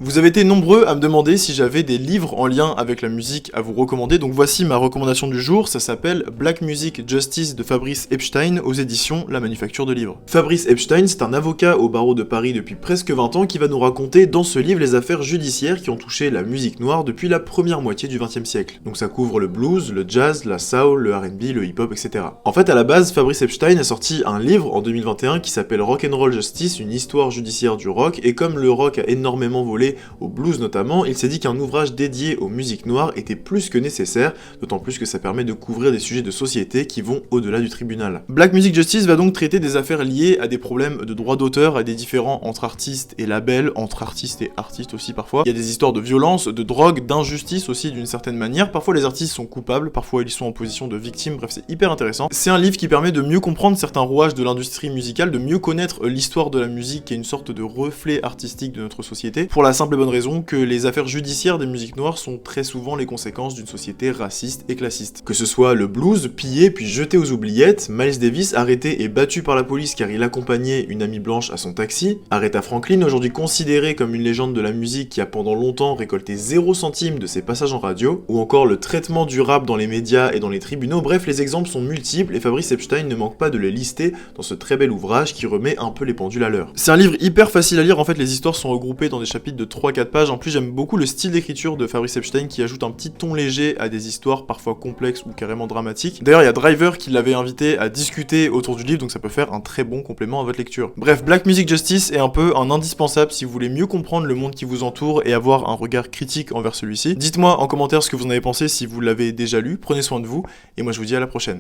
Vous avez été nombreux à me demander si j'avais des livres en lien avec la musique à vous recommander, donc voici ma recommandation du jour, ça s'appelle Black Music Justice de Fabrice Epstein aux éditions La Manufacture de Livres. Fabrice Epstein, c'est un avocat au barreau de Paris depuis presque 20 ans qui va nous raconter dans ce livre les affaires judiciaires qui ont touché la musique noire depuis la première moitié du XXe siècle. Donc ça couvre le blues, le jazz, la soul, le R&B, le hip-hop, etc. En fait, à la base, Fabrice Epstein a sorti un livre en 2021 qui s'appelle Rock and Roll Justice, une histoire judiciaire du rock, et comme le rock a énormément volé au blues notamment, il s'est dit qu'un ouvrage dédié aux musiques noires était plus que nécessaire, d'autant plus que ça permet de couvrir des sujets de société qui vont au-delà du tribunal. Black Music Justice va donc traiter des affaires liées à des problèmes de droits d'auteur, à des différends entre artistes et labels, entre artistes et artistes aussi parfois. Il y a des histoires de violence, de drogue, d'injustice aussi d'une certaine manière. Parfois les artistes sont coupables, parfois ils sont en position de victime, bref c'est hyper intéressant. C'est un livre qui permet de mieux comprendre certains rouages de l'industrie musicale, de mieux connaître l'histoire de la musique qui est une sorte de reflet artistique de notre société, pour la simple et bonne raison que les affaires judiciaires des musiques noires sont très souvent les conséquences d'une société raciste et classiste. Que ce soit le blues, pillé puis jeté aux oubliettes, Miles Davis arrêté et battu par la police car il accompagnait une amie blanche à son taxi, Aretha Franklin aujourd'hui considérée comme une légende de la musique qui a pendant longtemps récolté 0 centime de ses passages en radio, ou encore le traitement du rap dans les médias et dans les tribunaux, bref les exemples sont multiples et Fabrice Epstein ne manque pas de les lister dans ce très bel ouvrage qui remet un peu les pendules à l'heure. C'est un livre hyper facile à lire, en fait les histoires sont regroupées dans des chapitres de 3-4 pages. En plus j'aime beaucoup le style d'écriture de Fabrice Epstein qui ajoute un petit ton léger à des histoires parfois complexes ou carrément dramatiques. D'ailleurs il y a Driver qui l'avait invité à discuter autour du livre, donc ça peut faire un très bon complément à votre lecture. Bref, Black Music Justice est un peu un indispensable si vous voulez mieux comprendre le monde qui vous entoure et avoir un regard critique envers celui-ci. Dites-moi en commentaire ce que vous en avez pensé si vous l'avez déjà lu, prenez soin de vous, et moi je vous dis à la prochaine.